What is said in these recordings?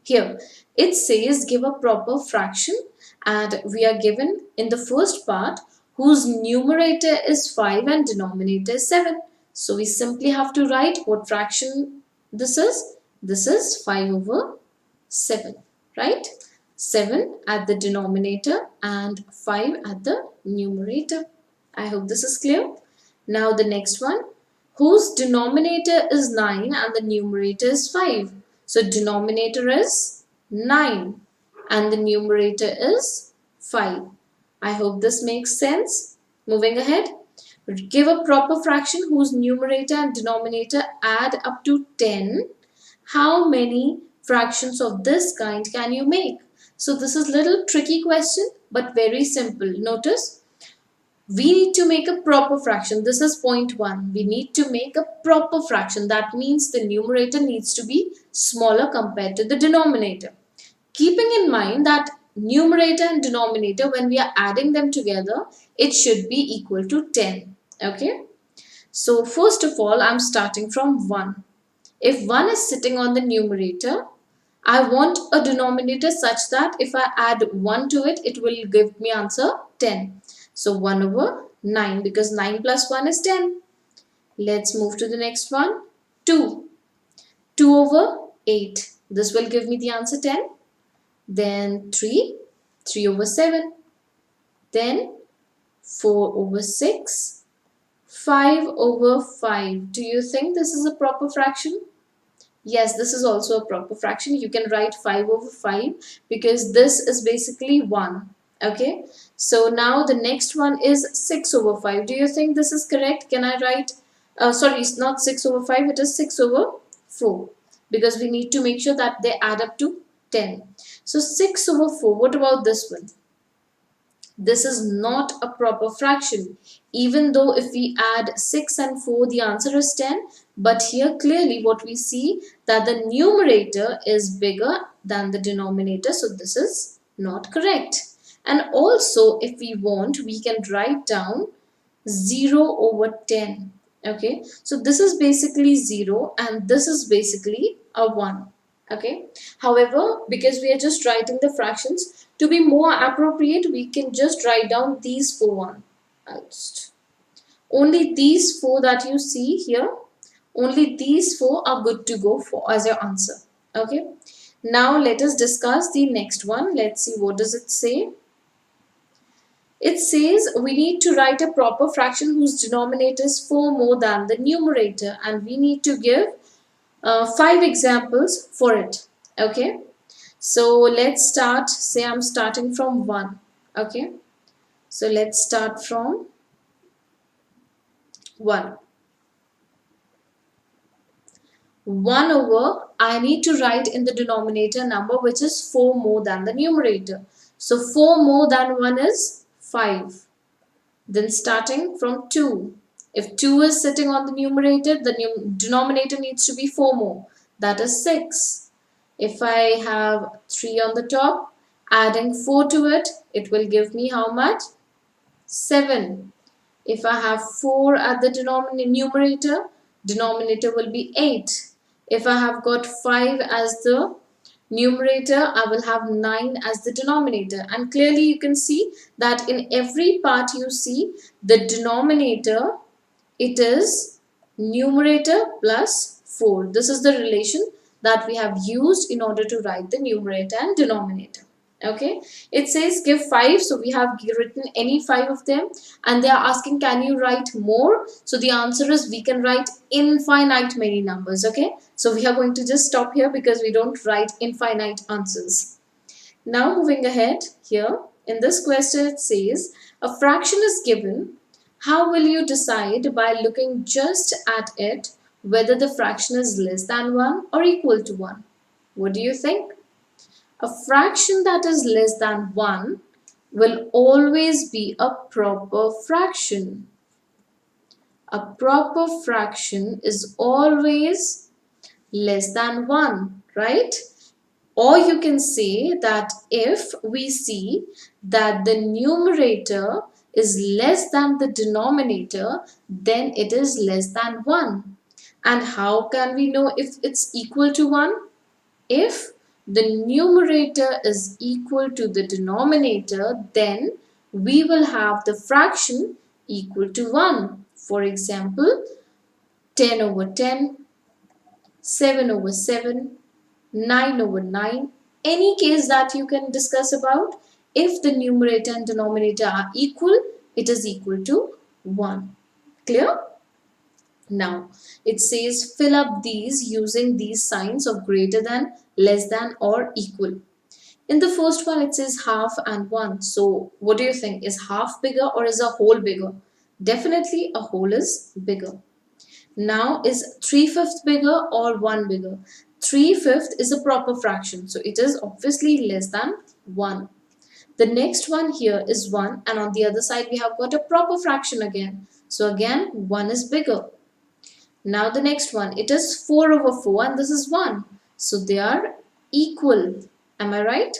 Here it says give a proper fraction, and we are given in the first part whose numerator is 5 and denominator is 7. So we simply have to write what fraction this is. This is 5 over 7, right? 7 at the denominator and 5 at the numerator. I hope this is clear. Now the next one, whose denominator is 9 and the numerator is 5. So denominator is 9 and the numerator is 5. I hope this makes sense. Moving ahead, give a proper fraction whose numerator and denominator add up to 10. How many fractions of this kind can you make? So this is little tricky question but very simple. Notice we need to make a proper fraction. This is point 1. We need to make a proper fraction. That means the numerator needs to be smaller compared to the denominator. Keeping in mind that numerator and denominator, when we are adding them together, it should be equal to 10. Okay. So first of all, I'm starting from 1. If 1 is sitting on the numerator, I want a denominator such that if I add 1 to it, it will give me answer 10. So 1 over 9, because 9 plus 1 is 10. Let's move to the next one. 2. 2 over 8. This will give me the answer 10. Then 3. 3 over 7. Then 4 over 6. 5 over 5. Do you think this is a proper fraction? Yes, this is also a proper fraction. You can write 5 over 5 because this is basically 1. Okay, so now the next one is 6 over 5. Do you think this is correct? Can I write, sorry, it's not 6 over 5, it is 6 over 4 because we need to make sure that they add up to 10. So 6 over 4, what about this one? This is not a proper fraction. Even though if we add 6 and 4, the answer is 10. But here clearly what we see that the numerator is bigger than the denominator. So this is not correct. And also if we want, we can write down 0 over 10. Okay. So this is basically 0 and this is basically a 1. Okay. However, because we are just writing the fractions, to be more appropriate, we can just write down these 4 ones. Only these 4 that you see here, only these 4 are good to go for as your answer. Okay. Now let us discuss the next one. Let's see what does it say. It says we need to write a proper fraction whose denominator is 4 more than the numerator, and we need to give 5 examples for it. Okay. So let's start. Say I'm starting from 1. Okay. So let's start from 1. 1 over, I need to write in the denominator number which is 4 more than the numerator. So 4 more than 1 is 5. Then starting from 2. If 2 is sitting on the numerator, the denominator needs to be 4 more. That is 6. If I have 3 on the top, adding 4 to it, it will give me how much? 7. If I have 4 at the numerator, denominator will be 8. If I have got 5 as the numerator, I will have 9 as the denominator. And clearly you can see that in every part you see the denominator, it is numerator plus 4. This is the relation that we have used in order to write the numerator and denominator. Okay, it says give 5, so we have written any 5 of them, and they are asking can you write more? So the answer is we can write infinite many numbers. Okay, so we are going to just stop here because we don't write infinite answers. Now moving ahead, here in this question it says a fraction is given. How will you decide? By looking just at it whether the fraction is less than 1 or equal to 1. What do you think? A fraction that is less than 1 will always be a proper fraction. A proper fraction is always less than 1, right? Or you can say that if we see that the numerator is less than the denominator, then it is less than 1. And how can we know if it's equal to 1? If the numerator is equal to the denominator, then we will have the fraction equal to 1. For example, 10 over 10, 7 over 7, 9 over 9. Any case that you can discuss about, if the numerator and denominator are equal, it is equal to 1. Clear? Now, it says fill up these using these signs of greater than, less than or equal. In the first one, it says half and 1. So, what do you think? Is half bigger or is a whole bigger? Definitely a whole is bigger. Now, is 3/5 bigger or 1 bigger? 3/5 is a proper fraction. So, it is obviously less than 1. The next one here is 1, and on the other side we have got a proper fraction again. So, again 1 is bigger. Now the next one, it is 4 over 4 and this is 1. So they are equal. Am I right?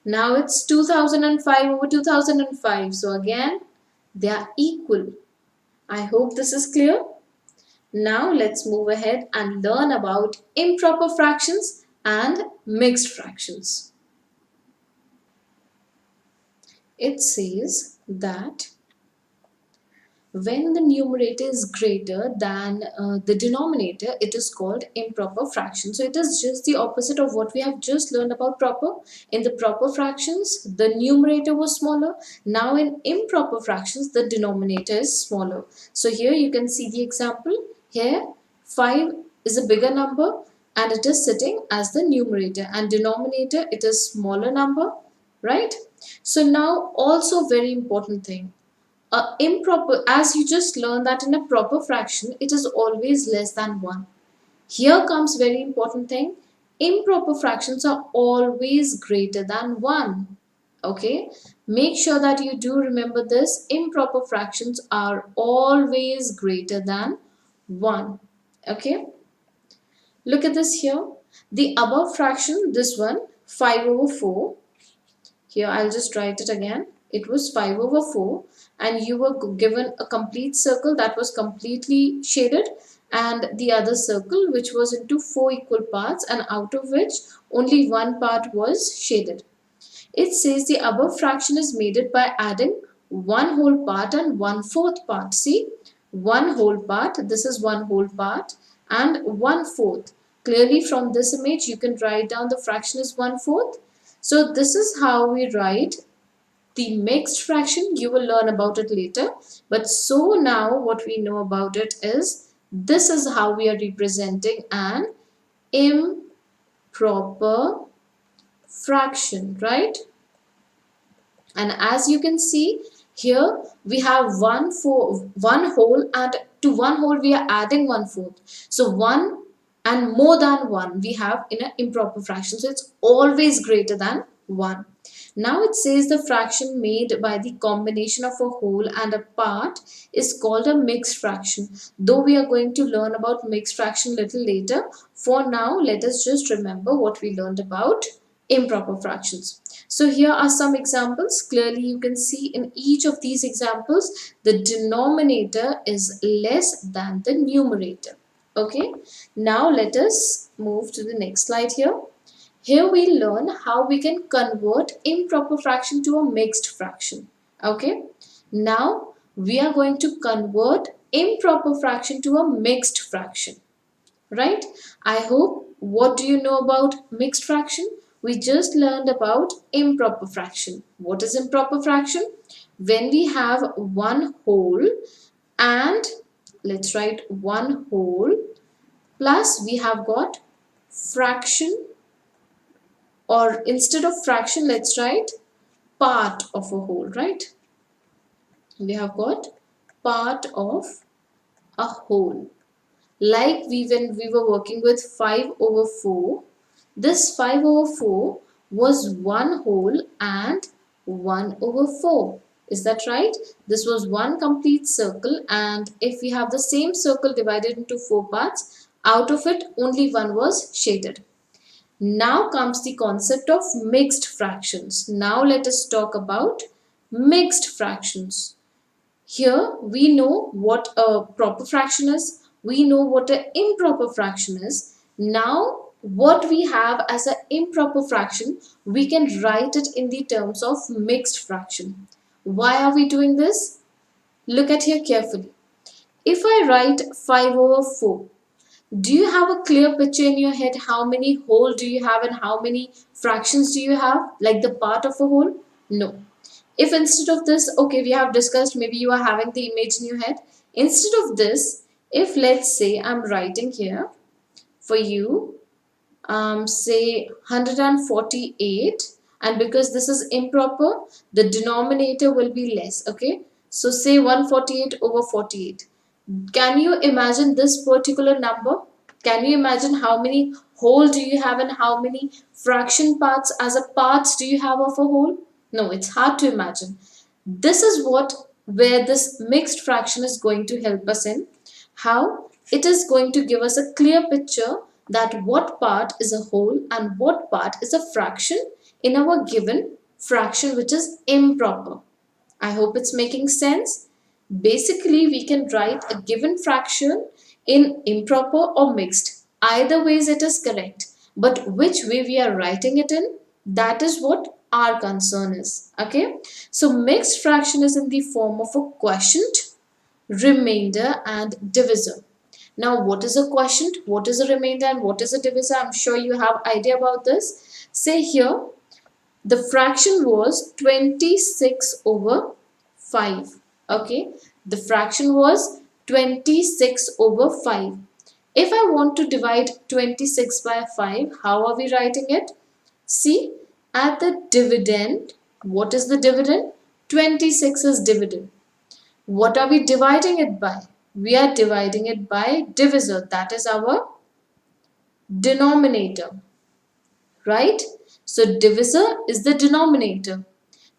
Now it's 2005 over 2005. So again, they are equal. I hope this is clear. Now let's move ahead and learn about improper fractions and mixed fractions. It says that when the numerator is greater than the denominator, it is called improper fraction. So it is just the opposite of what we have just learned about proper. In the proper fractions, the numerator was smaller. Now in improper fractions, the denominator is smaller. So here you can see the example. Here 5 is a bigger number and it is sitting as the numerator, and denominator, it is smaller number, right? So now also very important thing. Improper, as you just learned that in a proper fraction, it is always less than 1. Here comes very important thing. Improper fractions are always greater than 1. Okay, make sure that you do remember this. Improper fractions are always greater than 1. Okay, look at this here. The above fraction, this one, 5 over 4. Here I'll just write it again. It was 5 over 4 and you were given a complete circle that was completely shaded, and the other circle which was into 4 equal parts, and out of which only one part was shaded. It says the above fraction is made it by adding one whole part and 1/4 part. See, one whole part, this is one whole part, and 1/4. Clearly from this image you can write down the fraction is 1/4. So this is how we write the mixed fraction. You will learn about it later. But so now what we know about it is, this is how we are representing an improper fraction, right? And as you can see here, we have one whole, and to one whole we are adding 1/4. So 1 and more than 1 we have in an improper fraction. So it's always greater than 1. Now it says the fraction made by the combination of a whole and a part is called a mixed fraction. Though we are going to learn about mixed fraction little later, for now let us just remember what we learned about improper fractions. So here are some examples. Clearly you can see in each of these examples the denominator is less than the numerator. Okay, now let us move to the next slide here. Here we learn how we can convert improper fraction to a mixed fraction. Okay, now we are going to convert improper fraction to a mixed fraction, right? I hope, what do you know about mixed fraction? We just learned about improper fraction. What is improper fraction? When we have one whole and, let's write one whole, plus we have got fraction, or instead of fraction let's write part of a whole, right? We have got part of a whole. Like when we were working with 5 over 4, this 5 over 4 was one whole and 1 over 4. Is that right? This was one complete circle, and if we have the same circle divided into 4 parts, out of it only one was shaded. Now comes the concept of mixed fractions. Now let us talk about mixed fractions. Here we know what a proper fraction is. We know what an improper fraction is. Now what we have as an improper fraction, we can write it in the terms of mixed fraction. Why are we doing this? Look at here carefully. If I write 5 over 4, do you have a clear picture in your head how many whole do you have and how many fractions do you have, like the part of a whole? No. If instead of this, okay, we have discussed, maybe you are having the image in your head. Instead of this, if let's say I'm writing here for you, say 148, and because this is improper, the denominator will be less, okay? So say 148 over 48. Can you imagine this particular number? Can you imagine how many whole do you have and how many fraction parts as a parts do you have of a whole? No, it's hard to imagine. This is what where this mixed fraction is going to help us in. How? It is going to give us a clear picture that what part is a whole and what part is a fraction in our given fraction which is improper. I hope it's making sense. Basically, we can write a given fraction in improper or mixed. Either ways it is correct. But which way we are writing it in, that is what our concern is. Okay. So mixed fraction is in the form of a quotient, remainder and divisor. Now what is a quotient, what is a remainder and what is a divisor? I'm sure you have idea about this. Say here the fraction was 26 over 5. Okay, the fraction was 26 over 5. If I want to divide 26 by 5, how are we writing it? See, at the dividend, what is the dividend? 26 is dividend. What are we dividing it by? We are dividing it by divisor. That is our denominator, right? So divisor is the denominator.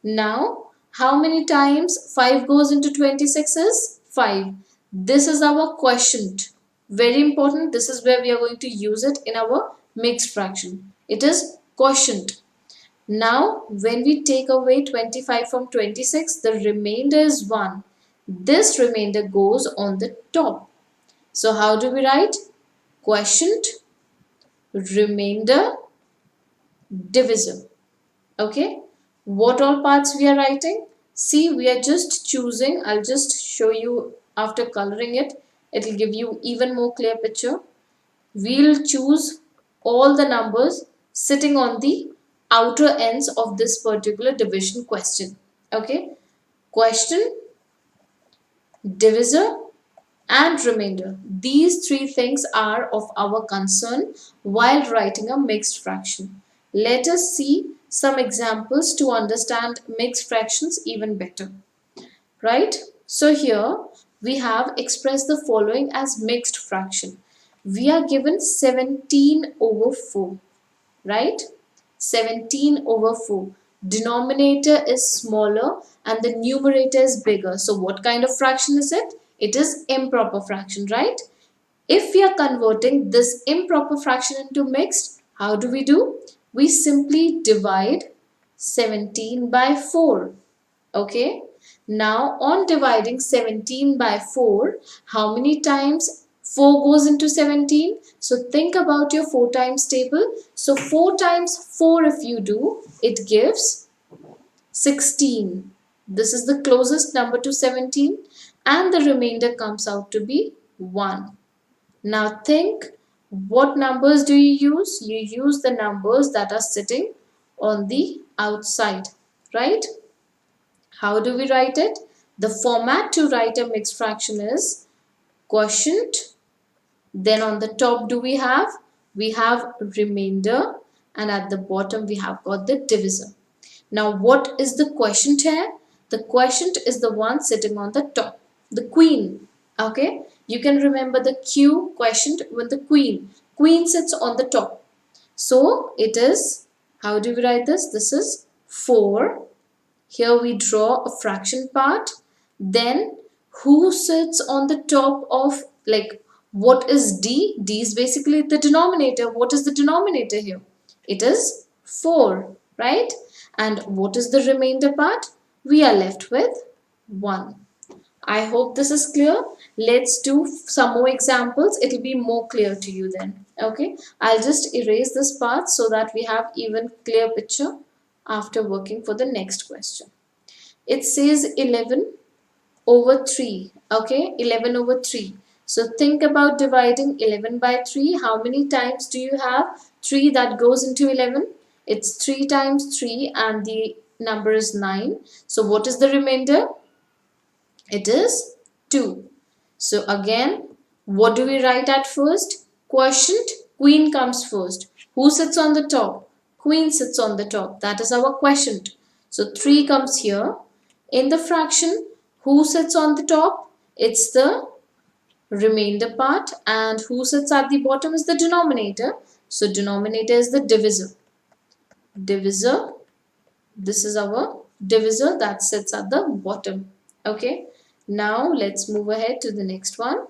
Now, how many times 5 goes into 26 is 5. This is our quotient. Very important. This is where we are going to use it in our mixed fraction. It is quotient. Now, when we take away 25 from 26, the remainder is 1. This remainder goes on the top. So, how do we write? Quotient, remainder, divisor. Okay. What all parts we are writing? See, we are just choosing. I'll just show you after coloring it. It will give you even more clear picture. We'll choose all the numbers sitting on the outer ends of this particular division question. Okay. Question, divisor and remainder. These three things are of our concern while writing a mixed fraction. Let us see some examples to understand mixed fractions even better. Right? So here we have expressed the following as mixed fraction. We are given 17 over 4. Right? 17 over 4. Denominator is smaller and the numerator is bigger. So what kind of fraction is it? It is improper fraction, right? If we are converting this improper fraction into mixed, how do we do? We simply divide 17 by 4. Okay. Now on dividing 17 by 4, how many times 4 goes into 17? So think about your 4 times table. So 4 times 4 if you do, it gives 16. This is the closest number to 17 and the remainder comes out to be 1. Now think, what numbers do you use? You use the numbers that are sitting on the outside, right? How do we write it? The format to write a mixed fraction is quotient. Then on the top do we have? We have remainder and at the bottom we have got the divisor. Now what is the quotient here? The quotient is the one sitting on the top, the queen. Okay, you can remember the Q quotient with the queen. Queen sits on the top. So it is, how do we write this? This is 4. Here we draw a fraction part. Then who sits on the top of, like, what is D? D is basically the denominator. What is the denominator here? It is 4, right? And what is the remainder part? We are left with 1. I hope this is clear. Let's do some more examples. It will be more clear to you then. Okay, I'll just erase this part so that we have even clear picture after working for the next question. It says 11 over 3. Okay, 11 over 3. So think about dividing 11 by 3. How many times do you have 3 that goes into 11? It's 3 times 3 and the number is 9. So what is the remainder? It is 2. So again, what do we write at first? Quotient, queen comes first. Who sits on the top? Queen sits on the top. That is our quotient. So 3 comes here. In the fraction, who sits on the top? It's the remainder part, and who sits at the bottom is the denominator. So denominator is the divisor. Divisor, this is our divisor that sits at the bottom. Okay, now let's move ahead to the next one.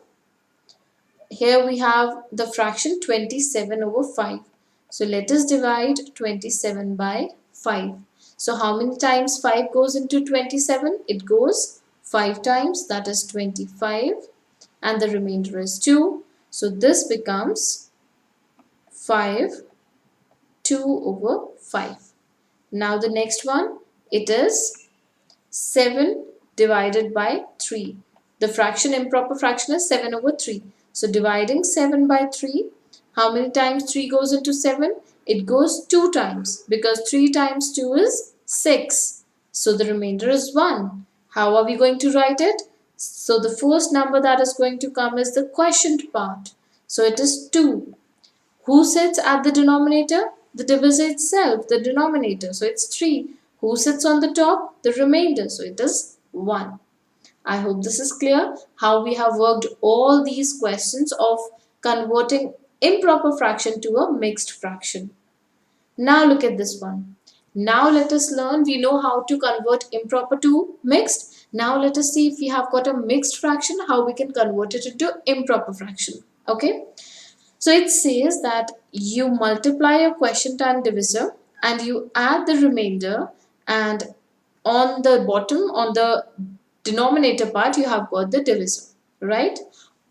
Here we have the fraction 27 over 5. So let us divide 27 by 5. So how many times 5 goes into 27? It goes 5 times, that is 25, and the remainder is 2. So this becomes 5, 2 over 5. Now the next one, it is 7 divided by 3. The fraction, improper fraction, is 7 over 3. So dividing 7 by 3, how many times 3 goes into 7? It goes 2 times, because 3 times 2 is 6. So the remainder is 1. How are we going to write it? So the first number that is going to come is the quotient part. So it is 2. Who sits at the denominator? The divisor itself, the denominator. So it's 3. Who sits on the top? The remainder. So it is 1. I hope this is clear how we have worked all these questions of converting improper fraction to a mixed fraction. Now look at this one. Now let us learn, we know how to convert improper to mixed. Now let us see if we have got a mixed fraction, how we can convert it into improper fraction. Okay. So it says that you multiply your quotient and divisor and you add the remainder, and on the bottom, on the denominator part, you have got the divisor, right?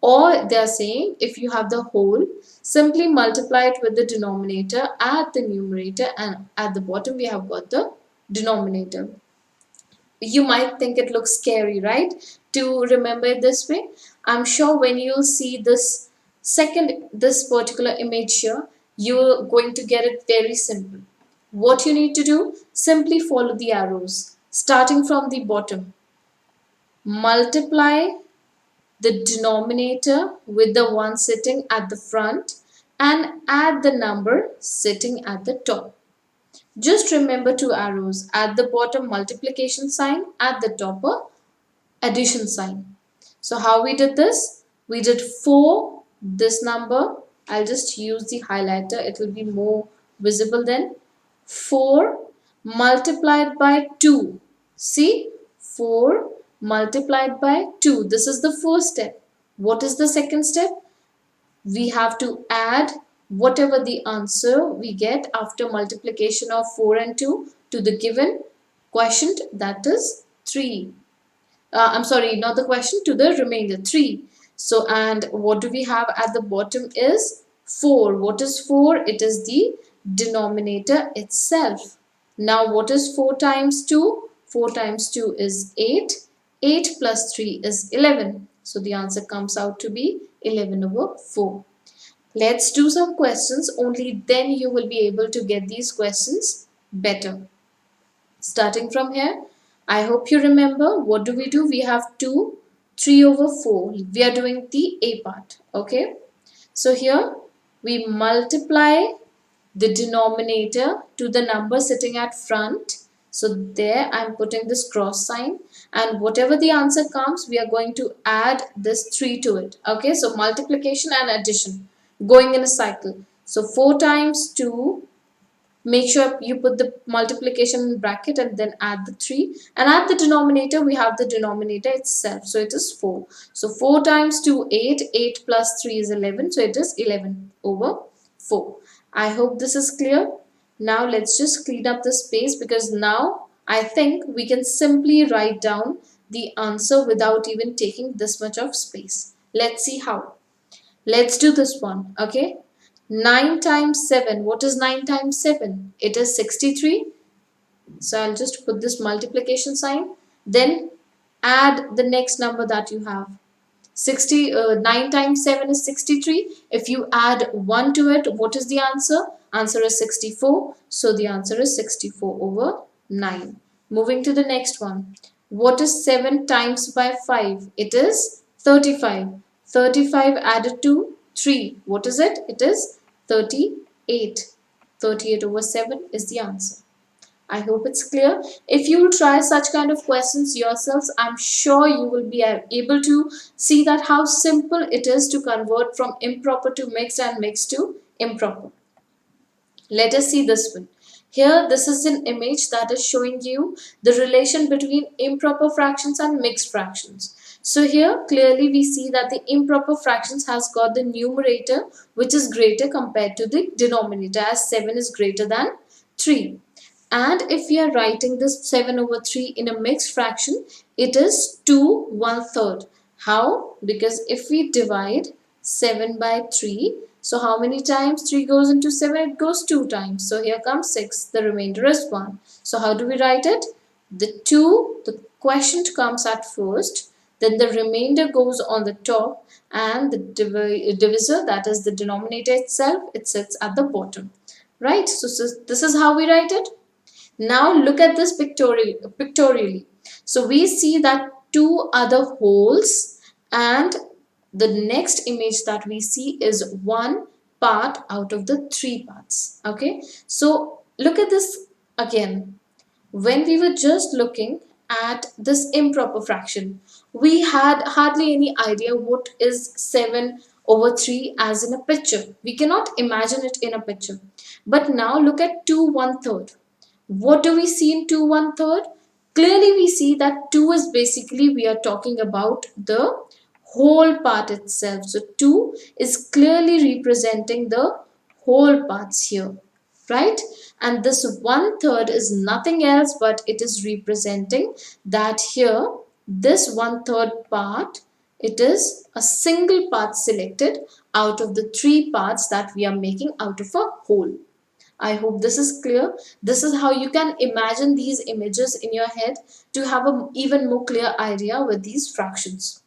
Or they are saying if you have the whole, simply multiply it with the denominator, add the numerator, and at the bottom we have got the denominator. You might think it looks scary, right, to remember it this way. I'm sure when you'll see this particular image here, you're going to get it very simple. What you need to do, simply follow the arrows starting from the bottom. Multiply the denominator with the one sitting at the front and add the number sitting at the top. Just remember two arrows. At the bottom, multiplication sign. At the top, a addition sign. So how we did this? We did 4, this number. I'll just use the highlighter. It will be more visible then. 4 multiplied by 2. See? 4 multiplied by 2. This is the first step. What is the second step? We have to add whatever the answer we get after multiplication of 4 and 2 to the given quotient, that is 3. I'm sorry, not the quotient, to the remainder 3. So, and what do we have at the bottom is 4. What is 4? It is the denominator itself. Now what is 4 times 2? 4 times 2 is 8. 8 plus 3 is 11. So the answer comes out to be 11 over 4. Let's do some questions, only then you will be able to get these questions better. Starting from here, I hope you remember what do? We have 2, 3 over 4. We are doing the A part. Okay. So here we multiply the denominator to the number sitting at front. So there I am putting this cross sign, and whatever the answer comes, we are going to add this 3 to it. Okay, so multiplication and addition going in a cycle. So 4 times 2, make sure you put the multiplication in bracket and then add the 3, and at the denominator we have the denominator itself, so it is 4. So 4 times 2, 8. 8 plus 3 is 11, so it is 11 over 4. I hope this is clear. Now let's just clean up the space, because now I think we can simply write down the answer without even taking this much of space. Let's see how. Let's do this one. Okay, 9 times 7. What is 9 times 7? It is 63. So I'll just put this multiplication sign. Then add the next number that you have. 9 times 7 is 63. If you add 1 to it, what is the answer? Answer is 64. So the answer is 64 over 9. Moving to the next one. What is 7 times by 5? It is 35. 35 added to 3. What is it? It is 38. 38 over 7 is the answer. I hope it's clear. If you will try such kind of questions yourselves, I'm sure you will be able to see that how simple it is to convert from improper to mixed and mixed to improper. Let us see this one. Here, this is an image that is showing you the relation between improper fractions and mixed fractions. So here, clearly we see that the improper fractions has got the numerator which is greater compared to the denominator, as 7 is greater than 3. And if we are writing this 7 over 3 in a mixed fraction, it is 2 1/3. How? Because if we divide 7 by 3, so how many times 3 goes into 7? It goes 2 times. So here comes 6. The remainder is 1. So how do we write it? The quotient comes at first. Then the remainder goes on the top. And the divisor, that is the denominator itself, it sits at the bottom. Right? So this is how we write it. Now look at this pictorially. So we see that two other wholes, and the next image that we see is one part out of the three parts. Okay, so look at this again. When we were just looking at this improper fraction, we had hardly any idea what is 7 over 3 as in a picture. We cannot imagine it in a picture. But now look at 2 1/3. What do we see in 2 1/3? Clearly we see that 2 is basically, we are talking about the whole part itself. So 2 is clearly representing the whole parts here, right? And this 1/3 is nothing else but it is representing that here, this 1/3 part, it is a single part selected out of the three parts that we are making out of a whole. I hope this is clear. This is how you can imagine these images in your head to have an even more clear idea with these fractions.